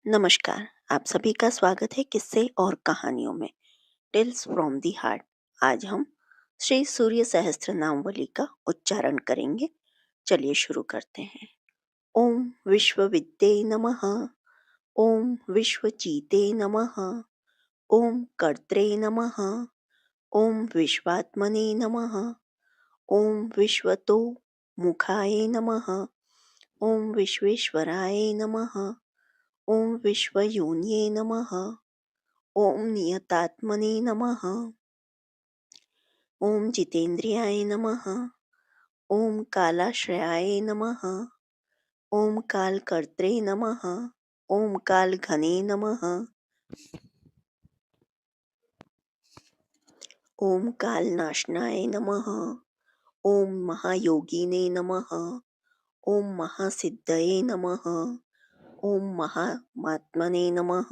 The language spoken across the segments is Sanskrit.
नमस्कार। आप सभी का स्वागत है किस्से और कहानियों में टेल्स फ्रॉम दी हार्ट। आज हम श्री सूर्य सहस्त्र नामवली का उच्चारण करेंगे। चलिए शुरू करते हैं। ओम विश्वविद्ये नमः। ओम विश्वचीते नमः। ओम कर्त्रे नमः। ओम विश्वात्मने नमः। ओम विश्वतो मुखाय नमः। ओम विश्वेश्वराय नमः। ओम विश्वयोन्ये नमः। ओम नियतात्मने नमः। ओम जितेन्द्रियाय नमः। ओम कालाश्रयाय नमः। ओम कालकर्त्रे नमः। ओम कालघने नमः। ओम कालनाशनाय नमः। ओम महायोगिने नमः। ओम महासिद्धये नमः। ओम महामात्मने नमः।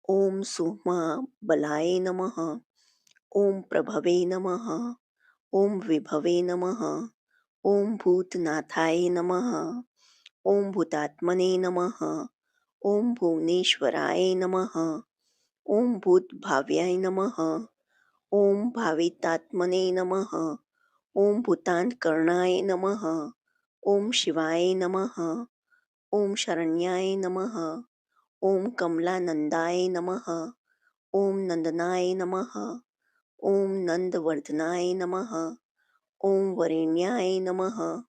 ओम सुमहाबलाय नमः। ओम प्रभवे नमः। ओम विभवे नमः। ओम भूतनाथाय नमः। ओम भूतात्मने नमः। ओम भुवनेश्वराय नमः। ओम भूतभाव्याय नमः। ओम भावितात्मने नमः। ओम भूतान्तकरणाय नमः। ओम शिवाय नमः। ओम शरण्याय नमः। ओम कमलानंदाय नमः। ओम नंदनाय नमः। ओम नंदवर्धनाय नमः। ओम वरेण्याय नमः।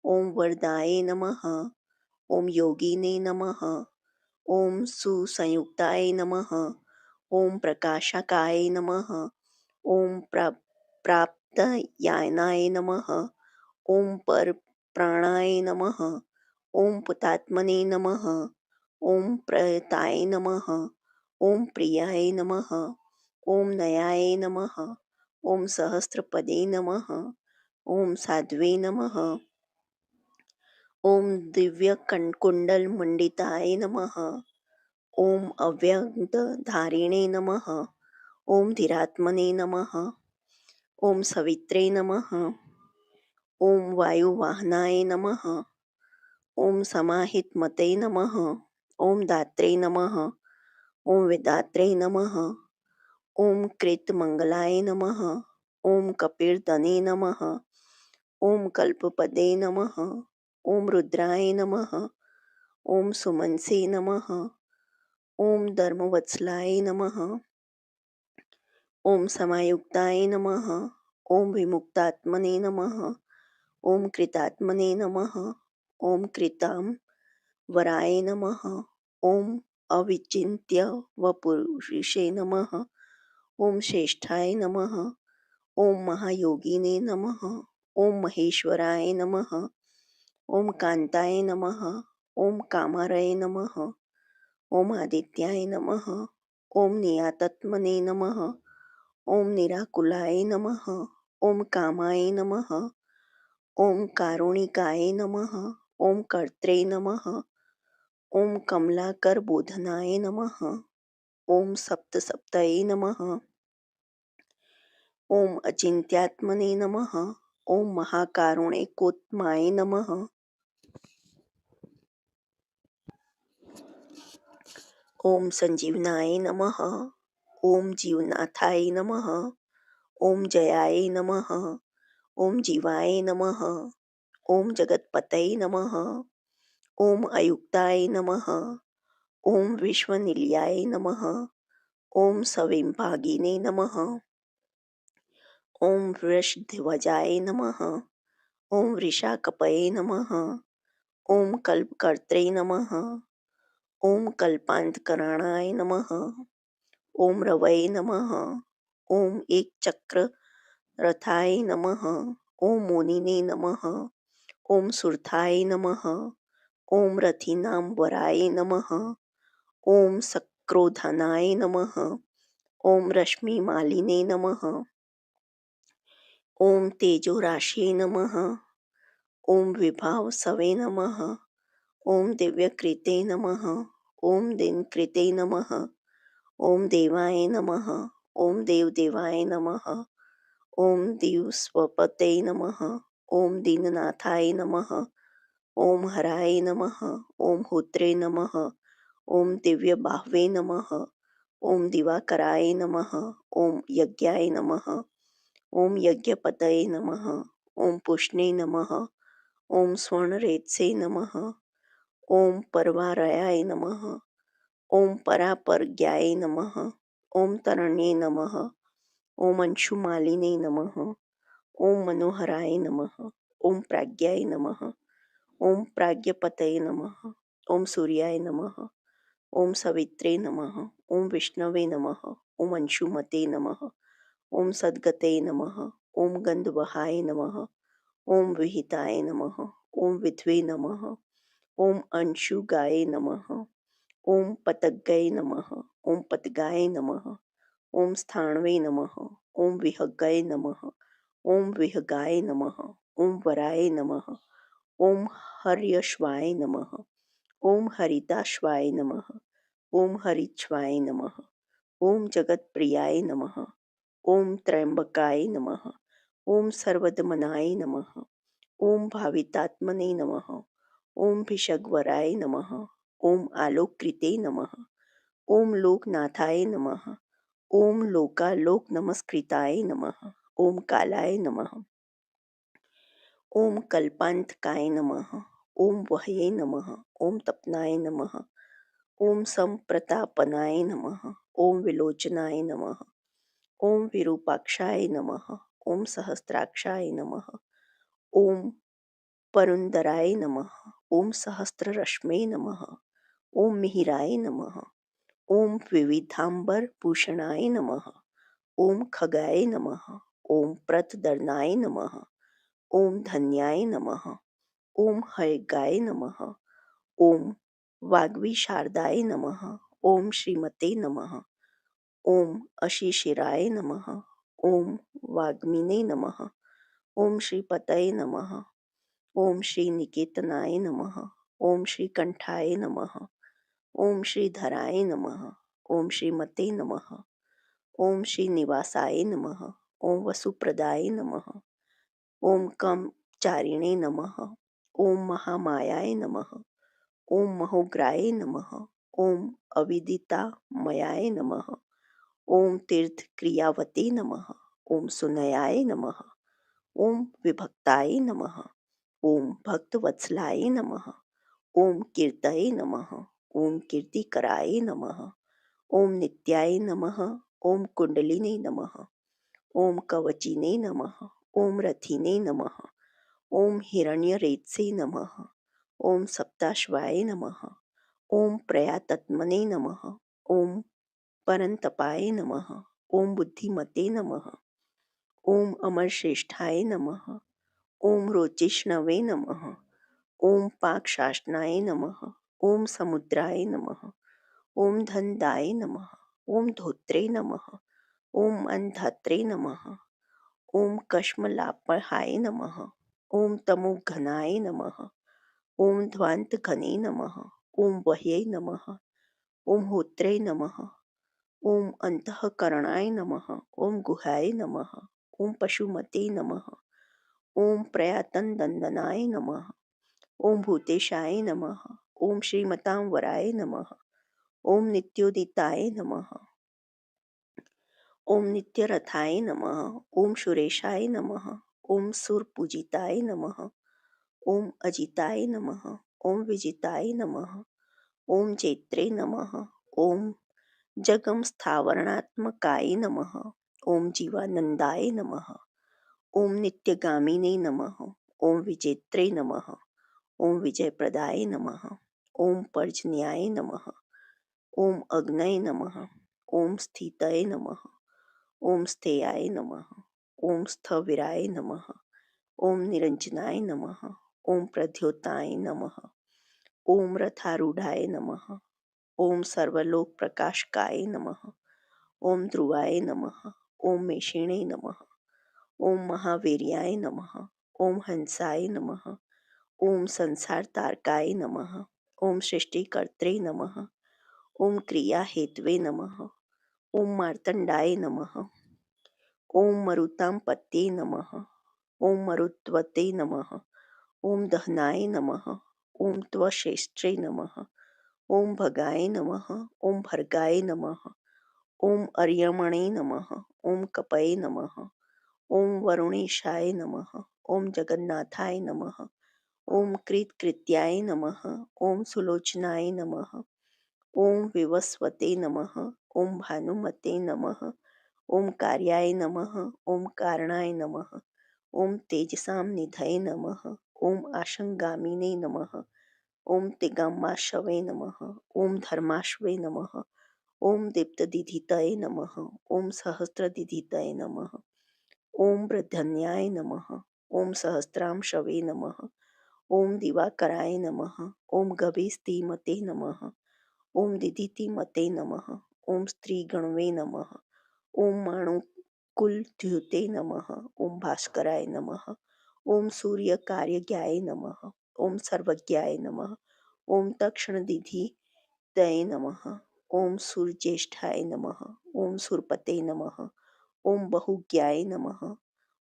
ओम वरदाय नमः। ओम योगिने नमः। ओम सुसंयुक्ताय नमः। ओम प्रकाशकाय नमः। ओम प्राप्तयानाय नमः। ओम पर प्राणाय नमः। ओम पुतात्मने नमः। ओम प्रयताय नमः। ओम प्रियाय नमः। ओम नयाय नमः। ओम सहस्रपदे नमः। ओम साध्वे नमः। ओम दिव्यकुण्डलमण्डिताय नमः। ओम अव्यक्तधारिणे नमः। ओम धीरात्मने नमः। ओम सवित्रे नमः। ओम वायुवाहनाय नमः। ओम समाहितमते नमः। ओम दात्रे नमः। ओम वेदात्रे नमः। ओम कृतमंगलाय नमः। ओम कपिर्दने नमः। ओम कल्पपदे नमः। ओम रुद्राय नमः। ओम सुमनसे नमः। ओम धर्मवत्सलाय नमः। ओम समायुक्ताय नमः। ओम विमुक्तात्मने नमः। ओम कृतात्मने नमः। ओम कृतां वराय नमः। ओम अविचिन्त्य वपुरुषे नमः। ओम श्रेष्ठाय नमः। ओम महायोगिने नमः। ओम महेश्वराय नमः। ओम कांताय नमः। ओम कामारय नमः। ओम आदित्याय नमः। ओम नियातत्मने नमः। ओम निराकुलाय नमः। ओम कामाय नमः। ओम कारुणिकाय नमः। ओम कर्त्रे नमः। ओम कमलाकर बोधनाय नमः। ओम सप्तसप्तये नमः। ओम अचिंत्यात्मने नमः। ओम महाकारुणिकोत्माय नमः। ओम संजीवनाय नमः। ओम जीवनाथाय नमः। ओम जयाय नमः। ओम जीवाय नमः। ओम जगतपतये नमः। ओम अयुक्ताय नमः। ओम विश्वनिलयाय नमः। ओम सविंभागिने नमः। ओम वृषध्वजाय नमः। ओम वृषाकपये नमः। ओम कल्पकर्त्रे नमः। ओम कल्पान्तकरणाय नमः। ओम रवये नमः। ओम एकचक्र रथाय नमः। ओम मोनिने नमः। ओम सुरथाय नमः। ओम रथीनां वराय नमः। ओम सक्रोधनाय नमः। ओम रश्मिमालिने नमः। ओम तेजोराशये नमः। ओम विभावसवे नमः। ओम दिव्यकृते नमः। ओम दिनकृते नमः। ओम देवाय नमः। ओम देवदेवाय नमः। ओम दिवस्वपते नमः। ओम दीननाथाय नमः। ओम हराय नमः। ओम होत्रे नमः। ॐ दिव्यबाह्वे नमः। ॐ दिवाकराय नमः। ॐ यज्ञाय नमः। ॐ यज्ञपतये नमः। ॐ पुष्णे नमः। ॐ स्वर्णरेत्से नमः। ॐ परवारयाय नमः। ॐ परापरज्ञाय नमः। ॐ तरण्ये नमः। ॐ अंशुमालिने नमः। ॐ मनोहराय नमः। ॐ प्राज्ञाय नमः। ॐ प्राज्ञपतये नमः। ॐ सूर्याय नमः। ॐ सवित्रे नमः। ॐ विष्णवे नमः। ॐ अंशुमते नमः। ॐ सद्गते नमः। ॐ गन्धवहाय नमः। ॐ विहिताय नमः। ॐ विद्वे नमः। ॐ अंशुगाय नमः। ॐ पतंगाय नमः। ॐ पतगाय नमः। ॐ स्थाणवे नमः। ॐ विहगाय नमः। ॐ विहगाय नमः। ॐ वराय नमः। ॐ हर्यश्वाय नमः। ॐ हरिताश्वाय नमः। ॐ हरिच्छवाय नमः। ॐ जगत्प्रियाय नमः। ॐ त्र्यंबकाय नमः। ॐ सर्वदमनाय नमः। ॐ भावितात्मने नमः। ॐ भिषग्वराय नमः। ॐ आलोककृते नमः। ॐ लोकनाथाय नमः। ॐ लोकालोकनमस्कृताय नमः। ॐ कालाय नमः। ॐ कल्पान्तकाय नमः। ॐ वहये नमः। ॐ तपनाय नमः। ॐ संप्रतापनाय नमः। ॐ विलोचनाय नमः। ॐ विरूपाक्षाय नमः। ॐ सहस्राक्षाय नमः। ॐ परुन्दराय नमः। ॐ सहस्ररश्मे नमः। ॐ मिहिराय नमः। ॐ विविधाम्बरभूषणाय नमः। ॐ खगाय नमः। ॐ प्रतदर्नाय नमः। ॐ धन्याय नमः। ॐ हयगाय नमः। ॐ वाग्विशारदाय नमः। ॐ श्रीमते नमः। ॐ अशिशिराय नमः। ॐ वाग्मिने नमः। ॐ श्रीपतये नमः। ॐ श्रीनिकेतनाय नमः। ॐ श्रीकण्ठाय नमः। ॐ श्रीधराय नमः। ॐ श्रीमते नमः। ॐ श्रीनिवासाय नमः। ॐ वसुप्रदाय नमः। ॐ कमचारिणे नमः। ॐ महामायाय नमः। ॐ महोग्राय नमः। ॐ अविदितामयाय नमः। ॐ तीर्थक्रियावते नमः। ॐ सुनयाय नमः। ॐ विभक्ताय नमः। ॐ भक्तवत्सलाय नमः। ॐ कीर्तये नमः। ॐ कीर्तिकराय नमः। ॐ नित्याय नमः। ॐ कुण्डलिने नमः। ॐ कवचिने नमः। ॐ रथिने नमः। ॐ हिरण्यरेतसे नमः। ॐ सप्ताश्वाय नमः। ॐ प्रयातत्मने नमः। ॐ परन्तपाय नमः। ॐ बुद्धिमते नमः। ॐ अमरश्रेष्ठाय नमः। ॐ रोचिष्णवे नमः। ॐ पाकशासनाय नमः। ॐ समुद्राय नमः। ॐ धनदाय नमः। ॐ धोत्रे नमः। ॐ अन्धात्रे नमः। ॐ कश्मलापहाय नमः। ॐ तमोघनाय नमः। ॐ ध्वान्तघने नमः। ॐ वह्यै नमः। ॐ होत्रे नमः। ॐ अन्तःकरणाय नमः। ॐ गुहाय नमः। ॐ पशुमते नमः। ॐ प्रयातनदन्दनाय नमः। ॐ भूतेशाय नमः। ॐ श्रीमतांवराय नमः। ॐ नित्योदिताय नमः। ॐ नित्यरथाय नमः। ॐ सुरेशाय नमः। ॐ सुरपूजिताय नमः। ॐ अजिताय नमः। ॐ विजिताय नमः। ॐ चैत्रे नमः। ॐ जगम स्थावरणात्मकाय नमः। ॐ जीवानन्दाय नमः। ॐ नित्यगामिने नमः। ॐ विजेत्रे नमः। ॐ विजयप्रदाय नमः। ॐ पर्जन्याय नमः। ॐ अग्नये नमः। ॐ स्थितये नमः। ॐ स्थेयाय नमः। ॐ स्थविराय नमः। ॐ निरञ्जनाय नमः। ॐ प्रद्योताय नमः। ॐ रथारूढाय नमः। ॐ सर्वलोकप्रकाशकाय नमः। ॐ ध्रुवाय नमः। ॐ मेषिणे नमः। ॐ महावीर्याय नमः। ॐ हंसाय नमः। ॐ संसारतारकाय नमः। ॐ सृष्टिकर्त्रे नमः। ॐ क्रियाहेतवे नमः। ॐ मार्तण्डाय नमः। ॐ मरुतांपत्ये नमः। ॐ मरुत्वते नमः। ॐ दहनाय नमः। ॐ त्वशेष्ट्रे नमः। ओम भगाय नमः। ओम भर्गाय नमः। ओम अर्यमणे नमः। ओम कपये नमः। ओम वरुणेशाय नमः। ओम जगन्नाथाय नमः। ओम कृत्कृत्याय नमः। ओम सुलोचनाय नमः। ओम विवस्वते नमः। ओम भानुमते नमः। ओम कार्याय नमः। ओम कारणाय नमः। ओम तेजसां निधये नमः। ओम आशंगामिने नमः। ओम तिगामाशवे नमः। ओम धर्माश्वे नमः। ओम दीप्तदिधितये नमः। ओम सहस्रदिधितये नमः। ओम वृद्धन्याय नमः। ओम सहस्रांशवे नमः। ओम दिवाकराय नमः। ओम गभीस्तीमते नमः। ओम दिदितिमते नमः। ओम स्त्रीगणवे नमः। ओम माणुकुलद्युते नमः। ओम भास्कराय नमः। ओम सूर्यकार्यज्ञाय नमः। ओम सर्वज्ञाय नमः। ओम तक्षणदिधितये नमः। ओम सूर्यज्येष्ठाय नमः। ओम सुरपते नमः। ओम बहुज्ञाय नमः।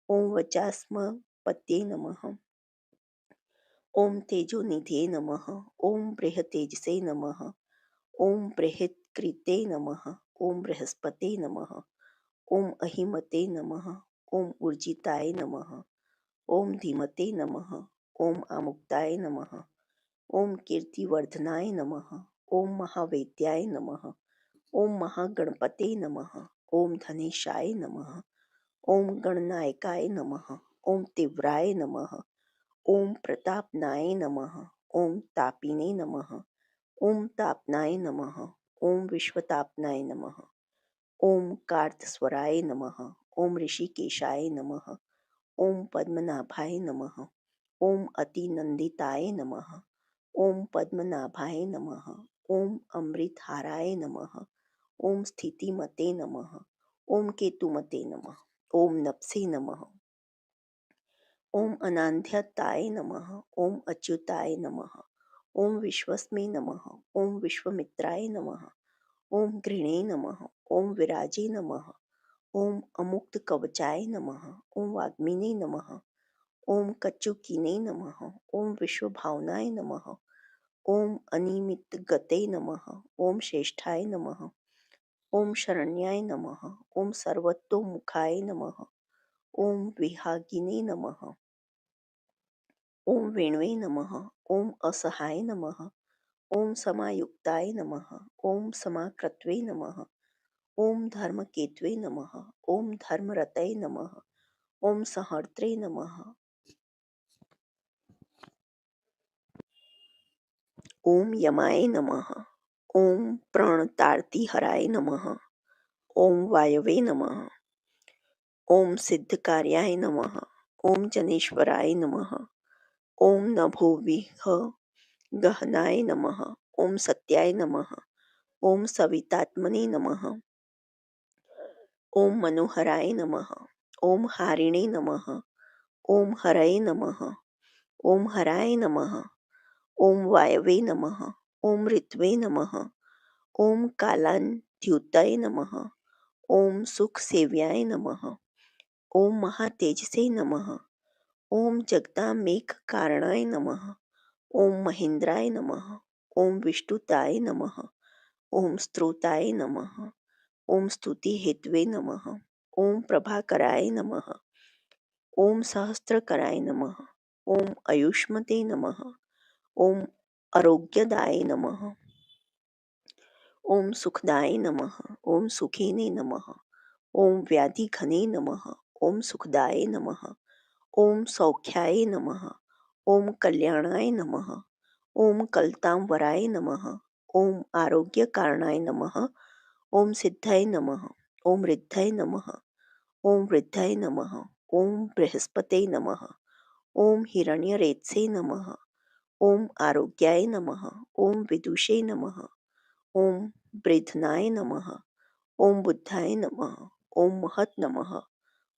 ओम वचास्मपते नमः। ओम तेजोनिधये नमः। ओम बृहतेजसे नमः। ओम बृहत्कृते नमः। ओम बृहस्पते नमः। ओम अहिमते नमः। ओम ऊर्जिताय नमः। ओम धीमते नमः। ओम आमुक्ताय नमः। ओम कीर्तिवर्धनाय नमः। ओम महावेद्याय नमः। ओम महागणपते नमः। ओम धनेशाय नमः। ओम गणनायकाय नमः। ओम तीव्राय नमः। ओम प्रतापनाय नमः। ओम तापिने नमः। ओम तापनाय नमः। ओम विश्वतापनाय नमः। ओम कार्तस्वराय नमः। ओम ऋषिकेशाय नमः। ओम पद्मनाभाय नमः। ओम अतिनंदिताय नमः। ओम पद्मनाभाय नमः। ओम अमृतहाराय नमः। ओम स्थितिमते नमः। ओम केतुमते नमः। ओम नप्से नमः। ओम अनान्ध्यताय नमः। ओम अच्युताय नमः। ओम विश्वस्मे नमः। ओम विश्वमित्राय नमः। ओम घृणे नमः। ओम विराजे नमः। ओम अमुक्तकवचाय नमः। ओम वाग्मिने नमः। ओम कच्चुकिने नमः। ओम विश्वभावनाय नमः। ओम अनिमितगते नमः। ओम श्रेष्ठाय नमः। ओम शरण्याय नमः। ओम सर्वतोमुखाय नमः। ओम विहागिने नमः। ओम वेणवे नमः। ओम असहाय नमः। ओम समायुक्ताय नमः। ओम समाकृत्वे नमः। ओम धर्मकेतवे नमः। ओम धर्मरतये नमः। ओम संहर्त्रे नमः। ओम यमाय नमः। ओम प्रणतार्तिहराय नमः। ओम वायवे नमः। ओम सिद्धकार्याय नमः। ओम जनेश्वराय नमः। ओम नभोविह गहनाय नमः। ओम सत्याय नमः। ओम सवितात्मने नमः। ओम मनोहराय नमः। ओम हारिणे नमः। ओम हरये नमः। ओम हराय नमः। ओम वायवे नमः। ओम ऋत्वे नमः। ओम कालान्त्युतये नमः। ओम सुखसेव्याय नमः। ओम महातेजसे नमः। ओम जगदामेककारणाय नमः। ओम महेन्द्राय नमः। ओम विष्णुताय नमः। ओम स्त्रोताय नमः। ओम स्तुति हेतवे नमः। ओम प्रभाकराय नमः। ओम सहस्त्रकराय नमः। ओम आयुष्मते नमः। ओम आरोग्यदाय नमः। ओम सुखदाय नमः। ओम सुखिने नमः। ओम व्याधिघने नमः। ओम सुखदाय नमः। ओम सौख्याय नमः। ओम कल्याणाय नमः। ओम कलतांवराय नमः। ओम आरोग्यकारणाय नमः। ओम सिद्धये नमः। ओम रिद्धये नमः। ओम वृद्धये नमः। ओम बृहस्पते नमः। ओम हिरण्यरेतसे नमः। ओम आरोग्याय नमः। ओम विदुषे नमः। ओम वृद्धनाय नमः। ओम बुद्धाय नमः। ओम महत् नमः।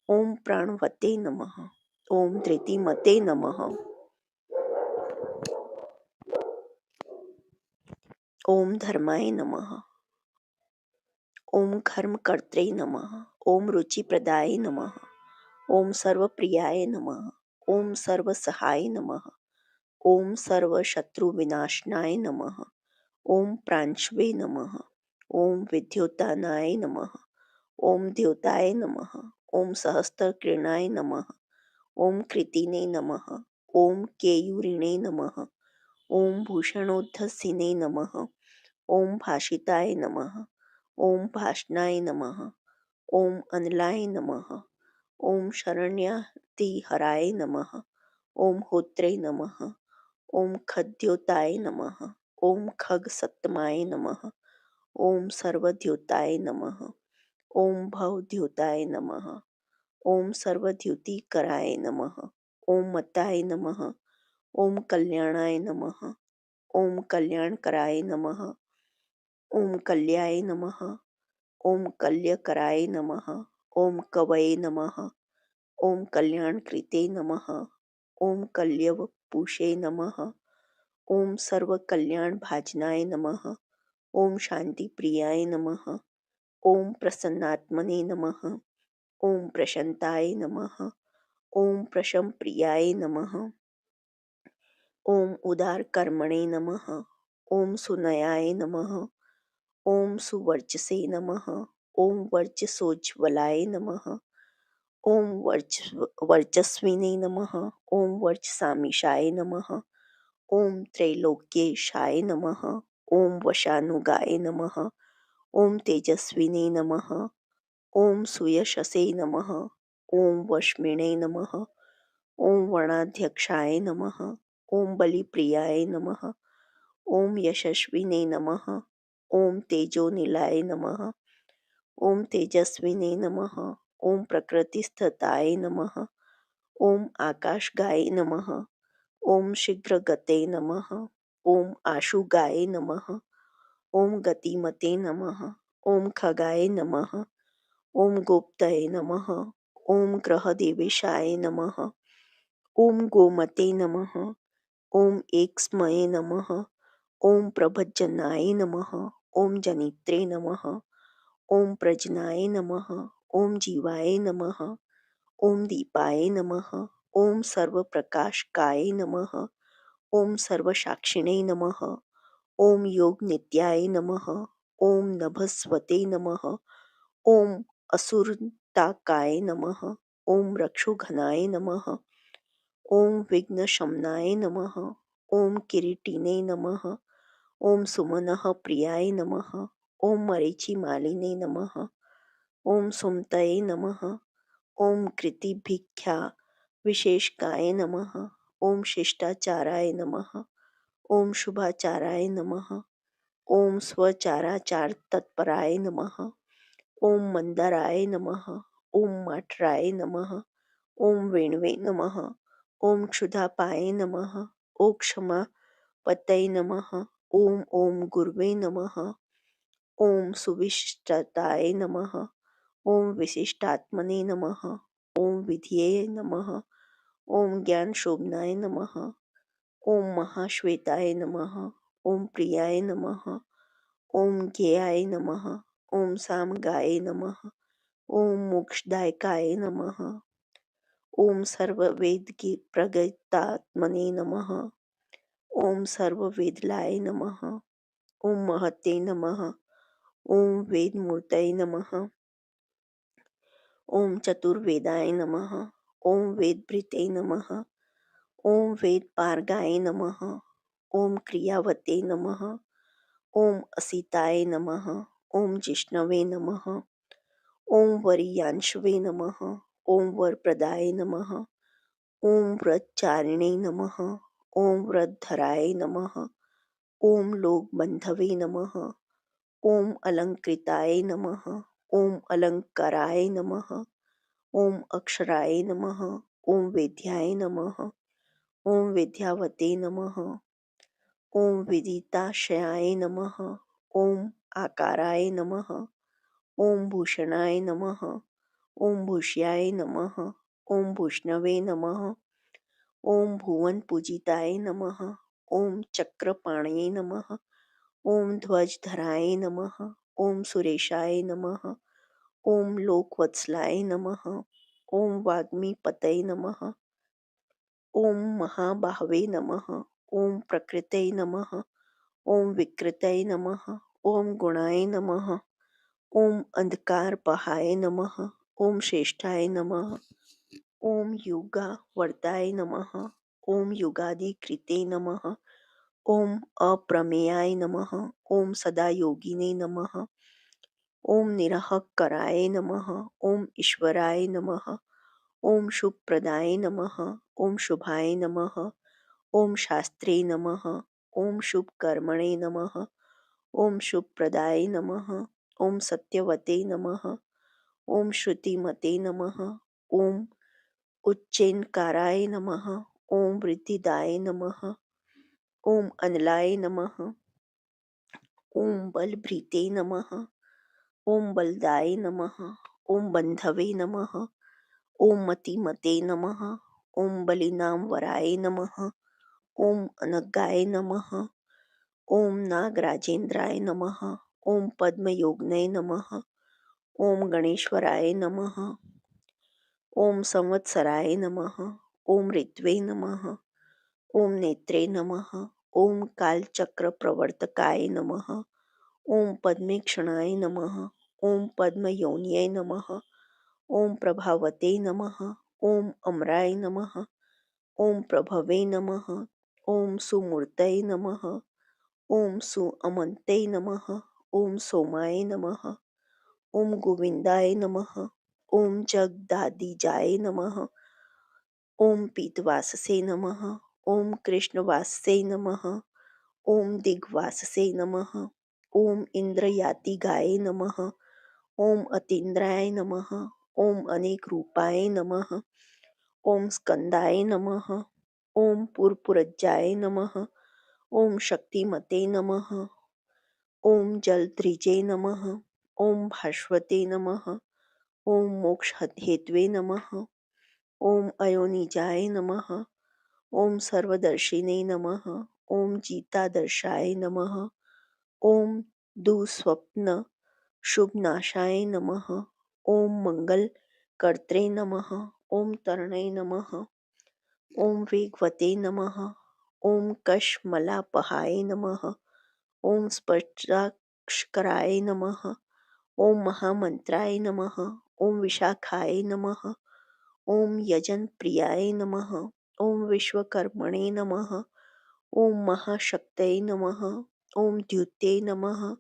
ओम प्राणवते नमः। ओम धृतिमते नमः। ओम धर्माय नमः। ओम कर्मकर्त्रे नमः। ओम रुचिप्रदाय नमः। ओम सर्वप्रियाय नमः। ओम सर्वसहाय नमः। ओम सर्वशत्रुविनाशनाय नमः। ओम प्रांशवे नमः। ओम विद्योतानाय नमः। ओम द्योताय नमः। ओम सहस्त्रकिरणाय नमः। ओम कृतिने नमः। ओम केयूरिणे नमः। ओम भूषणोद्धसिने नमः। ओम भाषिताय नमः। ओम भाषणाय नमः। ओम अनलाय नमः। ओम शरण्यातिहराय नमः। ओम होत्रे नमः। ओम खद्योताय नमः। ओम खगसप्तमाय नमः। ओम सर्वद्योताय नमः। ओम भवद्योताय नमः। ओम सर्वद्युतिकराय नमः। ओम मताय नमः। ओम कल्याणाय नमः। ओम कल्याणकराय नमः। ओम कल्याय नमः। ओम कल्यकराय नमः। ओम कवये नमः। ओम कल्याणकृते नमः। ओम कल्यवपुषे नमः। ओम सर्वकल्याणभाजनाय नमः। ओम शांतिप्रियाय नमः। ओम प्रसन्नात्मने नमः। ओम प्रशांताय नमः। ओम प्रशमप्रियाय नमः। ओम उदारकर्मणे नमः। ओम सुनयाय नमः। ओम सुवर्चसे नमः। ओम वर्चसोज्ज्वलाय नमः। ओम वर्चस्विने नमः। ओम वर्चसामीशाय नमः। ओम त्रैलोक्येशाय नमः। ओम वशानुगाय नमः। ओम तेजस्विने नमः। ओम सुयशसे नमः। ओम वश्मिणे नमः। ओम वर्णाध्यक्षाय नमः। ओम बलिप्रियाय नमः। ओम यशस्विने नमः। ओम तेजोनिलाय नमः। ओम तेजस्विने नमः। ओम प्रकृतिस्थताय नमः। ओम आकाशगाय नमः। ओम शीघ्रगते नमः। ओम आशुगाय नमः। ओम गतिमते नमः। ओम खगाय नमः। ओम गुप्तये नमः। ओम ग्रहदेवेशाय नमः। ओम गोमते नमः। ओम एक्स्मये नमः। ओम प्रभज्जनाय नमः। ओम जनित्रे नमः। ओम प्रजनाय नमः। ओम जीवाय नमः। ओम दीपाय नमः। ओम सर्वप्रकाशकाय नमः। ओम सर्वसाक्षिणे नमः। ओम योगनित्याय नमः। ओम नभस्वते नमः। ओम असुरताकाय नमः। ओम रक्षोघनाय नमः। ओम विघ्नशमनाय नमः। ओम किरीटिने नमः। ओम सुमनः प्रियाय नमः। ओम मरीचिमालिने नमः। ओम सुमतये नमः। ओम कृतिभिख्या विशेषकाय नमः। ओम शिष्टाचाराय नमः। ओम शुभाचाराय नमः। ओम स्वचाराचार तत्पराय नमः। ओम मंदराय नमः। ओम माठराय नमः। ओम वेणवे नमः। ओम क्षुधापाय नमः। ओम क्षमा पतये नमः। ओम ओम गुरवे नमः। ओम सुविशिष्टताय नमः। ओम विशिष्टात्मने नमः। ओम विधिये नमः। ओम ज्ञान शोभनाय नमः। ओम महाश्वेताय नमः। ओम प्रियाय नमः। ओम ज्ञेयाय नमः। ओम सामगाय नमः। ओम मोक्षदायकाय नमः। ओम सर्ववेद प्रगतात्मने नमः। ओम सर्ववेदलाय नमः। ओम महते नमः। ओम वेदमूर्तये नमः। ओम चतुर्वेदाय नमः। ओम वेदभृते नमः। ओम वेदपारगाय नमः। ओम क्रियावते नमः। ओम असिताय नमः। ओम जिष्णवे नमः। ओम वरियांशवे नमः। ओम वरप्रदाय नमः। ओम व्रतचारिणे नमः। ओम व्रतधराय नमः। ओम लोकबंधवे नमः। ओम अलंकृताय नमः। ओम अलंकाराय नमः। ओम अक्षराय नमः। ओम वेद्याय नमः। ओम विद्यावते नमः। ओम विदिताशयाय नमः। ओम आकाराय नमः। ओम भूषणाय नमः। ओम भूष्याय नमः। ओम भूष्णवे नमः। ओम भुवन पूजिताय नमः। ओम चक्रपाणये नमः। ओम ध्वजधराय नमः। ओम सुरेशाय नमः। ओम लोकवत्सलाय नमः। ओम वाग्मीपतये नमः। ओम महाबाहवे नमः। ओम प्रकृतये नमः। ओम विकृतये नमः। ओम गुणाय नमः। ओम अंधकारपहाय नमः। ओम श्रेष्ठाय नमः। ओम युगा वर्ताय नमः। ओम युगादिकृते नमः। ओम अप्रमेयाय नमः। ओम सदा योगिने नमः। ओम निरहंकाराय नमः। ओम ईश्वराय नमः। ओम शुभप्रदाय नमः। ओम शुभाय नमः। ओम शास्त्रे नमः। ओम शुभकर्मणे नमः। ओम शुभप्रदाय नमः। ओम सत्यवते नमः। ओम श्रुतिमते नमः। ओम उच्चैनकाराय नमः। ओम वृद्धिदाय नमः। ओम अनलाय नमः। ओम बलभृते नमः। ओम बलदाय नमः। ओम बंधवे नमः। ओम मतिमते नमः। ओम बलिनाम वराय नमः। ओम अनगाय नमः। ओम नागराजेंद्राय नमः। ओम पद्मयोगिने नमः। ओम गणेश्वराय नमः। ओम संवत्सराय नमः। ओम ऋत्वे नमः। ओम नेत्रे नमः। ओम कालचक्र प्रवर्तकाय नमः। ओम पद्मेक्षणाय नमः। ओम पद्मयोन्यै नमः। ओम प्रभावते नमः। ओम अमराय नमः। ओम प्रभवे नमः। ओम सुमूर्तये नमः। ओम सुअमन्ते नमः। ओम सोमाय नमः। ओम गोविंदाय नमः। ओम जगदादिजाय नमः। ओम पीतवाससे नमः। ओम कृष्णवाससे नमः। ओम दिग्वाससे नमः। ओम इंद्रयातिगाय नमः। ओम अतीन्द्राय नमः। ओम अनेक रूपाय नमः। ओम स्कंदाय नमः। ओम पुरपुरज्जाय नमः। ओम शक्तिमते नमः। ओम जलध्रिजे नमः। ओम भास्वते नमः। ओम मोक्षहेतवे नमः। ओम अयोनिजाय नमः। ओम सर्वदर्शिने नमः। ओम जीतादर्शाय नमः। ओम दुःस्वप्न शुभनाशाय नमः। ओम मंगल कर्त्रे नमः। ओम तरणय नमः। ओम वेगवते नमः। ओम कशमलापहाय नमः। ओम स्पष्टाक्षराय नमः। ओम महामंत्राय नमः। ओम विशाखाय नमः। ओम यजनप्रियाय नमः। ओम विश्वकर्मणे नमः। ओम महाशक्तये नमः। ओम द्युते नमः।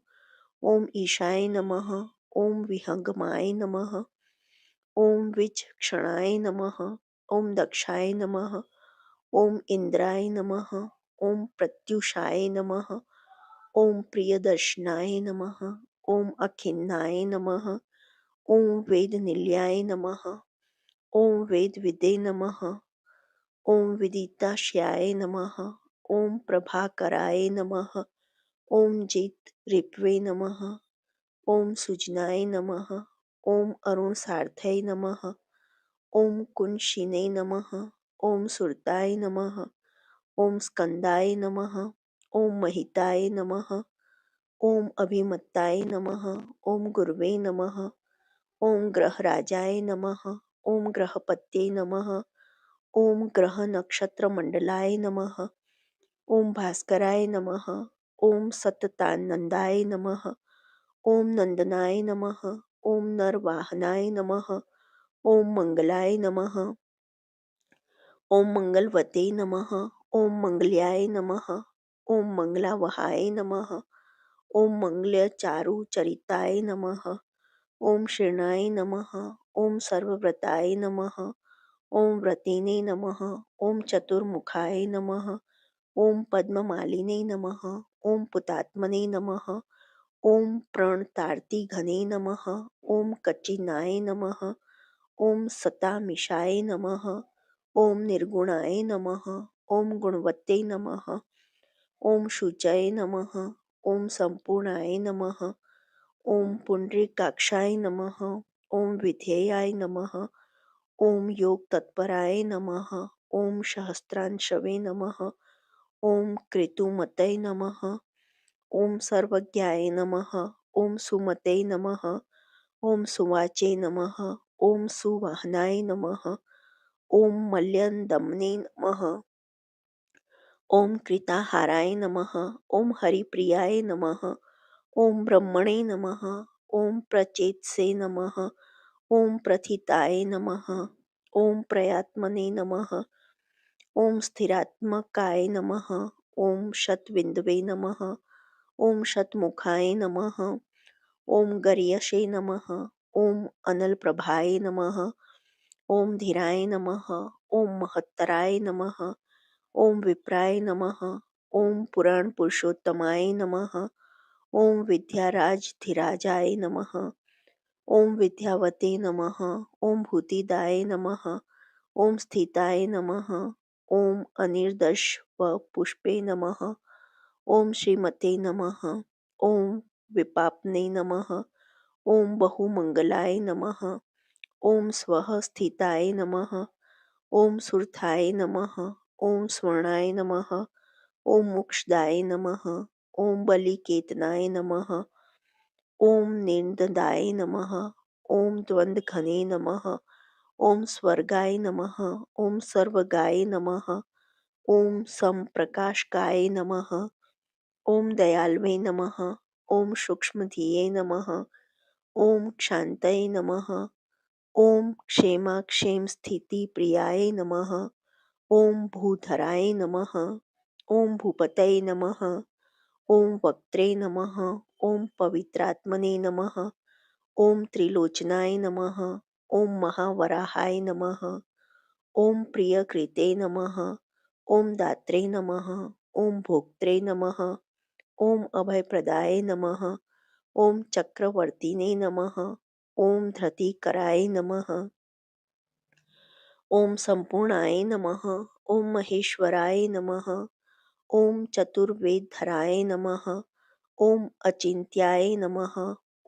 ओम ईशाय नमः। ओम विहंगमाय नमः। ओम विचक्षणाय नमः। ओम दक्षाय नमः। ओम इंद्राय नमः। ओम प्रत्युषाय नमः। ओम प्रियदर्शनाय नमः। ओम अखिन्नाय नमः। ओम वेदनिलयाय नमः। ओम वेदविदे नमः। ओम विदिताश्याय नमः। ओम प्रभाकराय नमः। ओम जित ऋप्वे नमः। ओम सुजनाय नमः। ओम अरुण सार्थय नमः। ओम कुंशिने नमः। ओम सुरताय नमः। ओम स्कंदाय नमः। ओम महिताय नमः। ओम अभिमत्ताय नमः। ओम गुरवे नमः। ओम ग्रहराजाय नमः। ओम ग्रहपत्ये नमः। ओम ग्रह नक्षत्र मंडलाय नमः। ओम भास्कराय नमः। ओम सततानंदाय नमः। ओम नंदनाय नमः। ओम नरवाहनाय नमः। ओम मंगलाय नमः। ओम मंगलवते नमः। ओम मंगल्याय नमः। ओम मंगलावहाय नमः। ओम मंगलचारुचरिताय नमः। ओम शरणाय नमः। ओम सर्वव्रताय नमः। ओम व्रतिने नमः। ओम चतुर्मुखाय नमः। ओम पद्ममालिने नमः। ओम पुतात्मने नमः। ओम प्रणतार्तिघने नमः। ओम कचिनाय नमः। ओम सतामिषाय नमः। ओम निर्गुणाय नमः। ओम गुणवते नमः। ओम शुचये नमः। ओम संपूर्णाय नमः। ओम पुंडरीकाक्षाय नमः। ओम विधेयाय नमः। ओम योग तत्पराय नमः। ओम सहस्रांशवे नमः। ओम कृतुमतये नमः। ओम सर्वज्ञाय नमः। ओम सुमते नमः। ओम सुवाचे नमः। ओम सुवाहनाय नमः। ओम मल्यन्दम्ने नमः। ॐ कृताहाराय नमः। ॐ हरिप्रियाय नमः। ॐ ब्रह्मणे नमः। ॐ प्रचेतसे नमः। ॐ प्रथिताय नमः। ॐ प्रयात्मने नमः। ॐ स्थिरात्मकाय नमः। ॐ शतविन्दवे नमः। ॐ शतमुखाय नमः। ॐ गर्यसे नमः। ॐ अनलप्रभाय नमः। ॐ धीराय नमः। ॐ महत्तराय नमः। ॐ विप्राय नमः। ॐ पुराणपुरुषोत्तमाय नमः। ॐ विद्याराजधिराजाय नमः। ॐ विद्यावते नमः। ॐ भूतिदाय नमः। ॐ स्थिताय नमः। ॐ अनिर्दशवपुष्पे नमः। ॐ श्रीमते नमः। ॐ विपाप्ने नमः। ॐ बहुमङ्गलाय नमः। ॐ स्वः स्थिताय नमः। ॐ सुरथाय नमः। ॐ स्वर्णाय नमः। ॐ मोक्षदाय नमः। ॐ बलिकेतनाय नमः। ॐ निर्ददाय नमः। ॐ द्वन्द्वघने नमः। ॐ स्वर्गाय नमः। ॐ सर्वगाय नमः। ॐ समप्रकाशकाय नमः। ॐ दयाल्वे नमः। ॐ सूक्ष्मधिये नमः। ॐ क्षान्तये नमः। ॐ क्षेमाक्षेम स्थिति प्रियाय नमः। ॐ भूधराय नमः। ॐ भूपतये नमः। ॐ वक्त्रे नमः। ॐ पवित्रात्मने नमः। ॐ त्रिलोचनाय नमः। ॐ महावराहाय नमः। ॐ प्रियकृते नमः। ॐ दात्रे नमः। ॐ भोक्त्रे नमः। ॐ अभयप्रदाय नमः। ॐ चक्रवर्तिने नमः। ॐ धृतिकराय नमः। ॐ सम्पूर्णाय नमः। ॐ महेश्वराय नमः। ॐ चतुर्वेदधराय नमः। ॐ अचिन्त्याय नमः।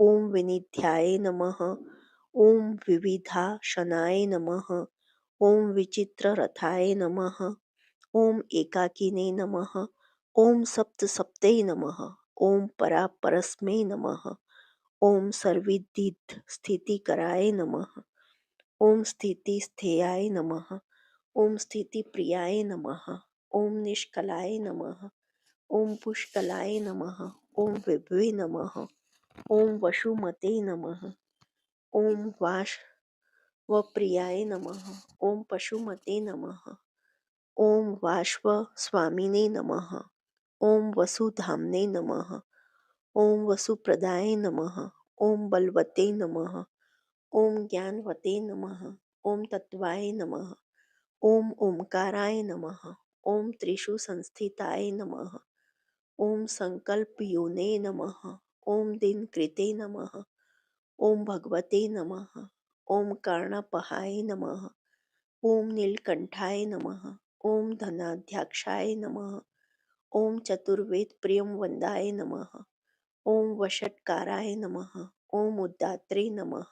ॐ विनिध्याय नमः। ॐ विविधाशनाय नमः। ॐ विचित्ररथाय नमः। ॐ एकाकिने नमः। ॐ सप्तसप्ते नमः। ॐ परापरस्मै नमः। ॐ सर्वविदित स्थितिकराय नमः। ॐ स्थितिस्थेयाय नमः। ॐ स्थितिप्रियाय नमः। ॐ निष्कलाय नमः। ॐ पुष्कलाय नमः। ॐ विभवे नमः। ॐ वसुमते नमः। ॐ वाष्वप्रियाय नमः। ॐ पशुमते नमः। ॐ वाष्वस्वामिने नमः। ॐ वसुधाम्ने नमः। ॐ वसुप्रदाय नमः। ॐ बलवते नमः। ॐ ज्ञानवते नमः। ॐ तत्त्वाय नमः। ॐ ओंकाराय नमः। ॐ त्रिषु संस्थिताय नमः। ॐ संकल्पयोने नमः। ॐ दिनकृते नमः। ॐ भगवते नमः। ॐ कर्णपहाय नमः। ॐ नीलकण्ठाय नमः। ॐ धनाध्यक्षाय नमः। ॐ चतुर्वेदप्रियं वन्दाय नमः। ॐ वषट्काराय नमः। ॐ उद्दात्रे नमः।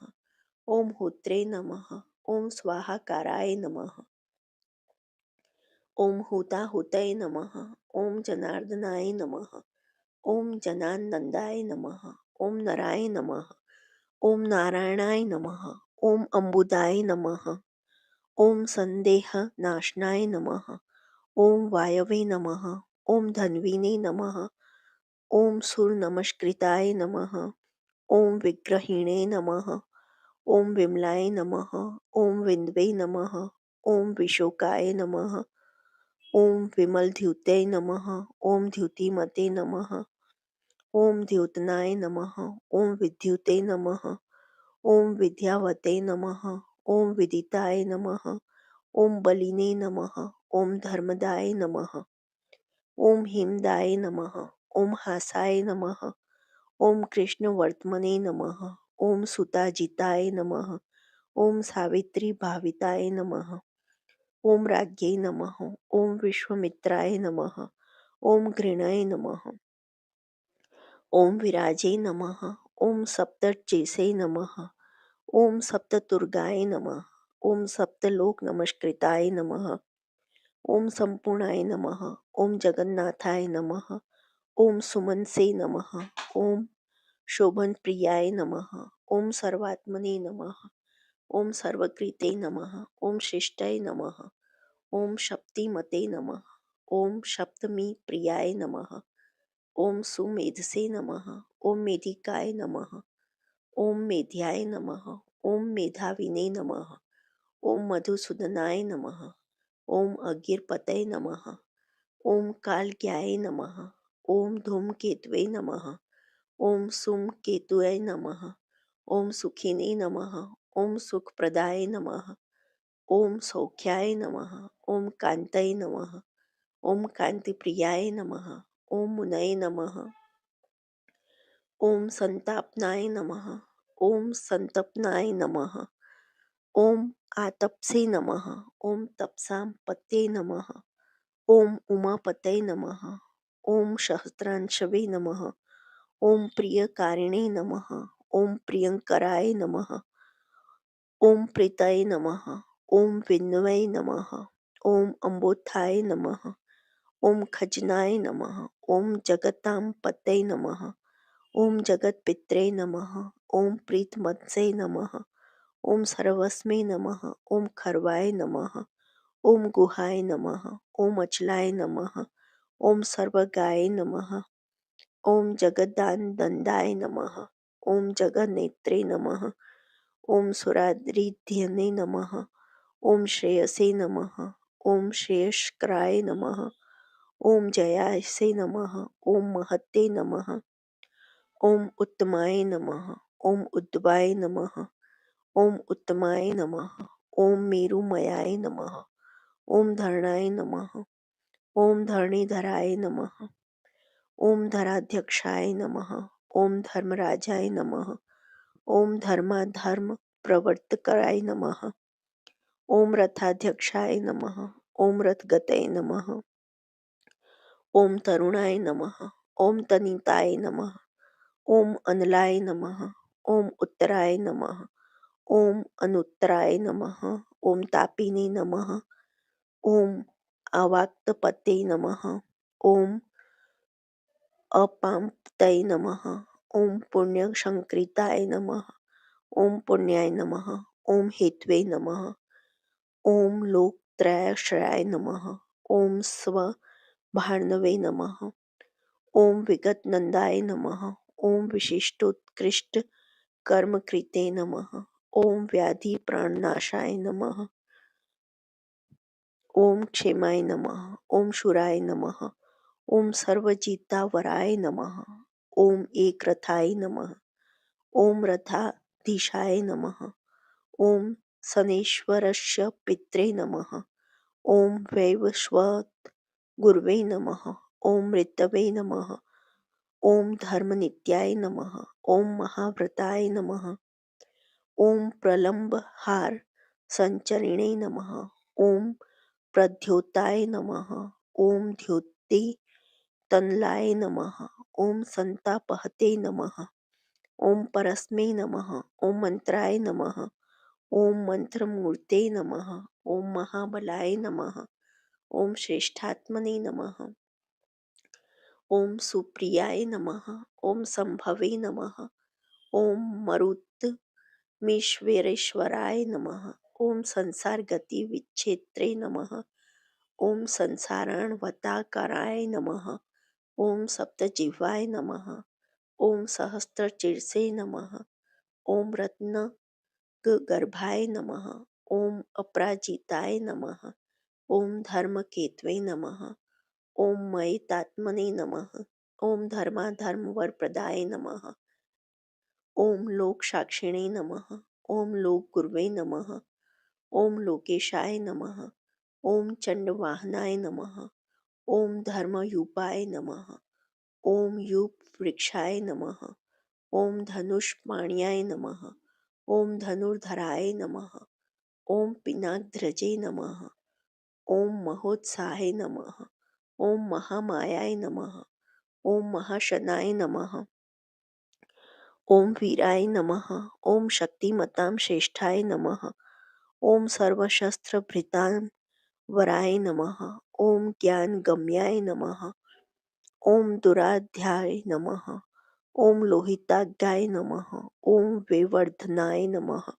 ॐ होत्रे नमः। ॐ स्वाहाकाराय नमः। ॐ हुताहुतये नमः। ॐ जनार्दनाय नमः। ॐ जनानन्दाय नमः। ॐ नराय नमः। ॐ नारायणाय नमः। ॐ अम्बुदाय नमः। ॐ सन्देहनाशनाय नमः। ॐ वायवे नमः। ॐ धन्विने नमः। ॐ सूर्यनमस्कृताय नमः। ॐ विग्रहिणे नमः। ॐ विमलाय नमः। ॐ विन्दवे नमः। ॐ विशोकाय नमः। ॐ विमलद्युते नमः। ॐ द्युतिमते नमः। ॐ द्योतनाय नमः। ॐ विद्युते नमः। ॐ विद्यावते नमः। ॐ विदिताय नमः। ॐ बलिने नमः। ॐ धर्मदाय नमः। ॐ हिमदाय नमः। ॐ हासाय नमः। ॐ कृष्णवर्त्मने नमः। ॐ सुताजिताय नमः। ॐ सावित्री भाविताय नमः। ॐ राज्ञे नमः। ॐ विश्वामित्राय नमः। ॐ घृणाय नमः। ॐ विराजे नमः। ॐ सप्तर्षिसे नमः। ॐ सप्ततुर्गाय नमः। ॐ सप्तलोकनमस्कृताय नमः। ॐ सम्पूर्णाय नमः। ॐ जगन्नाथाय नमः। ॐ सुमनसे नमः। ॐ शोभनप्रियाय नमः। ॐ सर्वात्मने नमः। ॐ सर्वकृते नमः। ॐ शिष्टाय नमः। ॐ शक्तिमते नमः। ओम सप्तमी प्रियाय नमः। ओम सुमेधसे नमः। ओम मेधिकाय नमः। ओम मेध्याय नमः। ओम मेधाविने नमः। ओम मधुसूदनाय नमः। ओम अगीरपतये नमः। ओम कालज्ञाय नमः। ओम धूमकेतवे नमः। ओम सुमकेतुये नमः। ओम सुखिने नमः। ओम सुखप्रदाय नमः। ओम सौख्याय नमः। ओम कांतये नमः। ओम कांतिप्रियाय नमः। ओम मुनये नमः। ओम संतापनाय नमः। ओम संतपनाय नमः। ओम आतप्से नमः। ओम तपसापतये नमः। ओम उमापतये नमः। ओम सहस्रांशवे नमः। ओम प्रियकारिणे नमः। ओम प्रियंकराय नमः। ओम प्रीतये नमः। ओम विष्णवे नमः। ओम अम्बोथाय नमः। ओम खजनाय नमः। ओम जगतांपतये नमः। ओम जगत्पित्रे नमः। ओम प्रीतमत्से नमः। ओम सर्वस्मे नमः। ओम खर्वाय नमः। ओम गुहाय नमः। ओम अचलाय नमः। ओम सर्वगाय नमः। ओम जगदानंदाय नमः। ओम जगन्नेत्रे नमः। ओम सुरारिध्यने नमः। ओम श्रेयसे नमः। ओम श्रेयस्कराय नमः। ओम जयासे नमः। ओम महते नमः। ओम उत्तमाय नमः। ओम उद्भवाय नमः। ओम उत्तमाय नमः। ओम मेरुमयाय नमः। ओम धरणाय नमः। ओम धरणीधराय नमः। ओम धराध्यक्षाय नमः। ओम धर्मराजाय नमः। ओम धर्माधर्म प्रवर्तकाय नमः। ओम रथाध्यक्षाय नमः। ओम रथगतये नमः। ओम तरुणाय नमः। ओम तनिताय नमः। ओम अनलाय नमः। ओम उत्तराय नमः। ओम अनुत्तराय नमः। ओम तापिने नमः। ओम अवाक्तपते नमः। ओम अपांपतये नमः। ओम पुण्यसंकृताय नमः। ओम पुण्याय नमः। ओम हेतवे नमः। ओम लोकत्रयाश्रयाय नमः। ओम स्वभार्णवे नमः। ओम विगतनंदाय नमः। ओम विशिष्टोत्कृष्ट कर्मकृते नमः। ओम व्याधि प्राणनाशाय नमः। ओम क्षेमाय नमः। ओम शूराय नमः। ओम सर्वजितावराय नमः। ओम एकरथाय नमः। ओम रथाधीशाय नमः। ओम शनेश्वरस्य पित्रे नमः। ओम वैवस्वत गुरवे नमः। ओम मृतवे नमः। ओम धर्मनित्याय नमः। ओम महाव्रताय नमः। ओम प्रलंबहार संचरिणे नमः। ओम प्रद्योताय नमः। ओम द्योति तनलाय नमः। ओम संतापहते नमः। ओम परस्मै नमः। ओम मंत्राय नमः। ओम मंत्रमूर्ते नमः। ओम महाबलाय नमः। ओम श्रेष्ठात्मने नमः। ओम सुप्रियाय नमः। ओम संभवे नमः। ओम मरुत्मेश्वरेश्वराय नमः। ओम संसार गति विच्छेत्रे नमः। ओम संसाराणवताकाराय नमः। ओम सप्तजिह्वाय नमः। ओम सहस्त्रशीर्षे नमः। ओम रत्नगर्भाय नमः। ओम अपराजिताय नमः। ओम धर्मकेतवे नमः। ओम मयितात्मने नमः। ओम धर्माधर्मवरप्रदाय नमः। ओम लोकसाक्षिणे नमः। ओम लोकगुरवे नमः। ओम लोकेशाय नमः। ओम चंडवाहनाय नमः। ओम धर्मयूपाय नमः। ओम यूपवृक्षाय नमः। ओम धनुष्पाण्याय नमः। ओम धनुर्धराय नमः। ओम पिनाकध्वजे नमः। ओम महोत्साहे नमः। ओम महामायाय नमः। ओम महाशनाय नमः। ओम वीराय नमः। ओम शक्तिमतां श्रेष्ठाय नमः। ओम सर्वशस्त्रभृतां वराय नमः। ओम ज्ञानगम्याय नमः। ओम दुराध्याय नमः। ओम लोहिताज्ञाय नमः। ओम वेवर्धनाय नमः।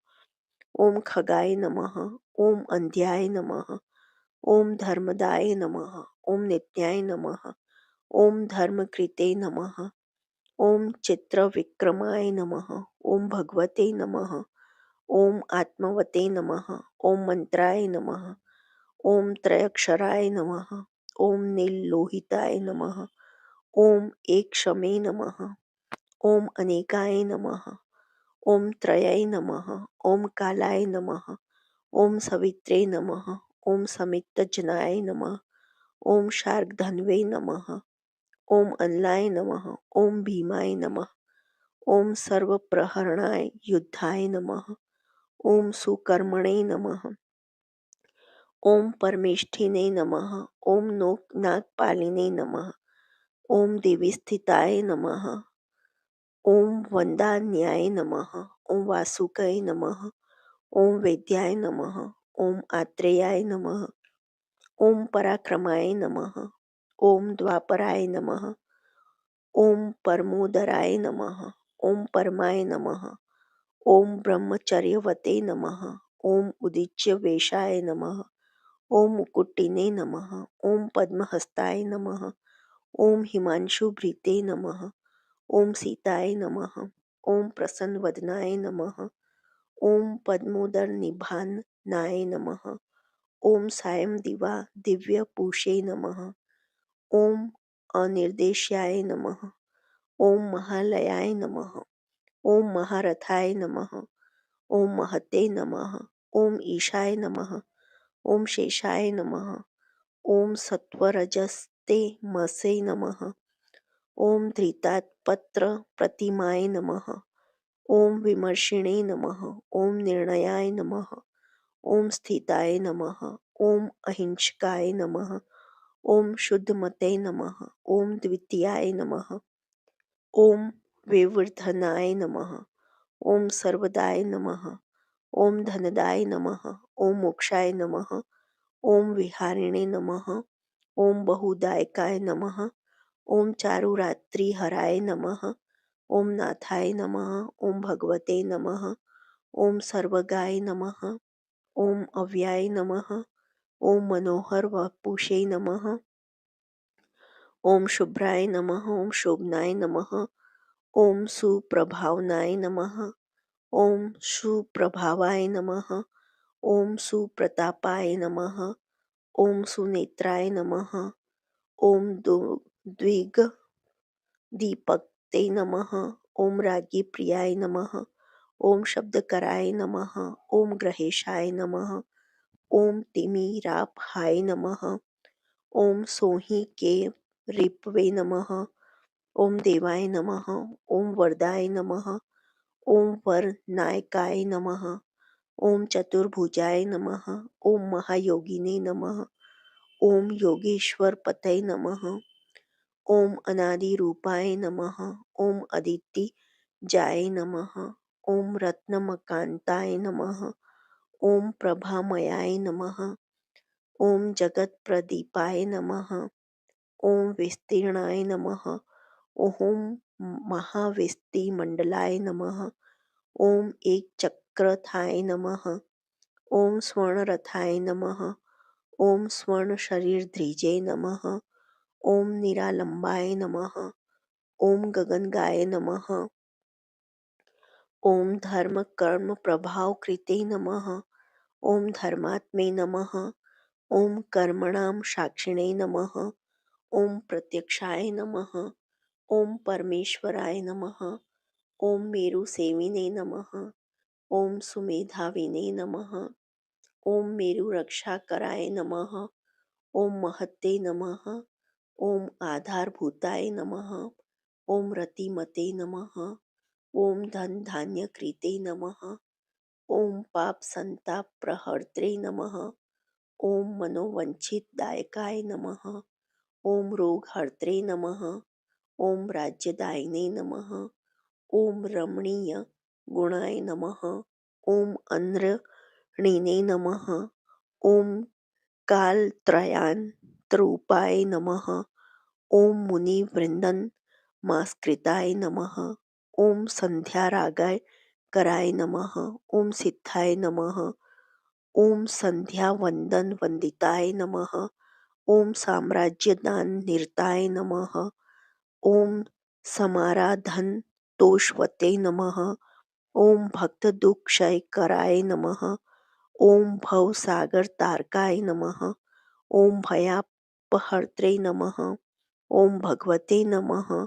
ओम खगाय नमः। ओम अंध्याय नमः। ॐ धर्मदाय नमः। ॐ नित्याय नमः। ॐ धर्मकृते नमः। ॐ चित्रविक्रमाय नमः। ॐ भगवते नमः। ॐ आत्मवते नमः। ॐ मंत्राय नमः। ॐ त्रयक्षराय नमः। ॐ नीललोहिताय नमः। ॐ एकशमे नमः। ॐ अनेकाय नमः। ॐ त्रयाय नमः। ॐ कालाय नमः। ॐ सवित्रे नमः। ॐ समित्तजनाय नमः। ॐ शार्ङ्गधन्वे नमः। ॐ अनलाय नमः। ॐ भीमाय नमः। ॐ सर्वप्रहरणाय युद्धाय नमः। ॐ सुकर्मणे नमः। ॐ परमेष्ठिने नमः। ॐ नागपालिने नमः। ॐ देवीस्थिताय नमः। ॐ वन्दान्याय नमः। ॐ वासुकाय नमः। ॐ वेद्याय नमः। ॐ आत्रेयाय नमः। ॐ पराक्रमाय नमः। ॐ द्वापराय नमः। ॐ परमोदराय नमः। ॐ परमाय नमः। ॐ ब्रह्मचर्यवते नमः। ॐ उदीच्यवेशाय नमः। ॐ मुकुटिने नमः। ॐ पद्महस्ताय नमः। ॐ हिमांशुभृते नमः। ॐ सीताय नमः। ॐ प्रसन्नवदनाय नमः। ॐ पद्मोदरनिभाननाय नमः। ॐ सायं दिवा दिव्यपूषे नमः। ॐ अनिर्देश्याय नमः। ॐ महालयाय नमः। ॐ महारथाय नमः। ॐ महते नमः। ॐ ईशाय नमः। ॐ शेषाय नमः। ॐ सत्वरजस्ते मसे नमः। ॐ धृतात्पत्रप्रतिमाय नमः। ॐ विमर्शिणे नमः। ॐ निर्णयाय नमः। ॐ स्थिताय नमः। ॐ अहिंसकाय नमः। ॐ शुद्धमते नमः। ॐ द्वितीयाय नमः। ॐ विवर्धनाय नमः। ॐ सर्वदाय नमः। ॐ धनदाय नमः। ॐ मोक्षाय नमः। ॐ विहारिणे नमः। ॐ बहुदायकाय नमः। ॐ चारुरात्रिहराय नमः। ॐ नाथाय नमः। ॐ भगवते नमः। ॐ सर्वगाय नमः। ॐ अव्याय नमः। ॐ मनोहर वपुषे नमः। ॐ शुभ्राय नमः। ॐ शोभनाय नमः। ॐ सुप्रभावनाय नमः। ॐ सुप्रभावाय नमः। ॐ सुप्रतापाय नमः। ॐ सुनेत्राय नमः। ॐ द्विगदीपक्ते नमः। ॐ राज्ञी प्रियाय नमः। ॐ शब्दकराय नमः। ॐ ग्रहेशाय नमः। ॐ तिमिरापहाय नमः। ॐ सोहि के रिपवे नमः। ॐ देवाय नमः। ॐ वरदाय नमः। ॐ वरनायकाय नमः। ॐ चतुर्भुजाय नमः। ॐ महायोगिने नमः। ॐ योगेश्वरपतये नमः। ॐ अनादिरूपाय नमः। ॐ अदितिजाय नमः। ॐ रत्नमकान्ताय नमः। ॐ प्रभामयाय नमः। ॐ जगत्प्रदीपाय नमः। ॐ विस्तीर्णाय नमः। ॐ महाविस्तीमण्डलाय नमः। ॐ एकचक्रथाय नमः। ॐ स्वर्णरथाय नमः। ॐ स्वर्णशरीरधृजे नमः। ॐ निरालम्बाय नमः। ॐ गगनगाय नमः। ॐ धर्मकर्मप्रभावकृते नमः। ॐ धर्मात्मे नमः। ॐ कर्मणां साक्षिणे नमः। ॐ प्रत्यक्षाय नमः। ॐ परमेश्वराय नमः। ॐ मेरुसेविने नमः। ॐ सुमेधाविने नमः। ॐ मेरुरक्षाकराय नमः। ॐ महते नमः। ॐ आधारभूताय नमः। ॐ रतिमते नमः। ॐ धनधान्यकृते नमः। ॐ पापसन्तापहर्त्रे नमः। ॐ मनोवाञ्छितदायकाय नमः। ॐ रोगहर्त्रे नमः। ॐ राज्यदायिने नमः। ॐ रमणीयगुणाय नमः। ॐ अनृणिने नमः। ॐ कालत्रयान्तरूपाय नमः। ॐ मुनिवृन्दनमस्कृताय नमः। ॐ सन्ध्यारागाय कराय नमः। ॐ सिद्धाय नमः। ओम संध्या वंदन वंदिताय नमः। ओम साम्राज्यदान निरताय नमः। ओम समाराधन तोषवते नमः। ओम भक्त दुख क्षय कराय नमः। ओम भव सागर तारकाय नमः। ओम भयापहर्त्रे नमः। ओम भगवते नमः।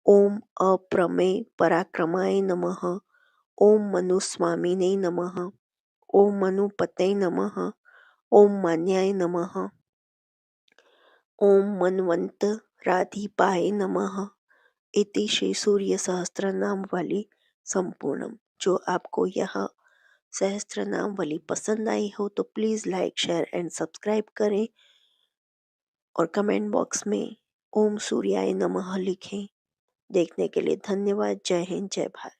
ओम अप्रमेय पराक्रमाय नमः। ओम मनुस्वामिने नमः। ओम मनुपते नमः। ओम मान्याय नमः। ओम मनवंतराधिपाय नमः। इति श्री सूर्य सहस्त्रनाम वाली संपूर्णम। जो आपको यह सहस्त्रनाम वाली पसंद आई हो तो please like share and subscribe करें और कमेंट बॉक्स में ओम सूर्याय नमः लिखें। देखने के लिए धन्यवाद। जय हिंद, जय भारत।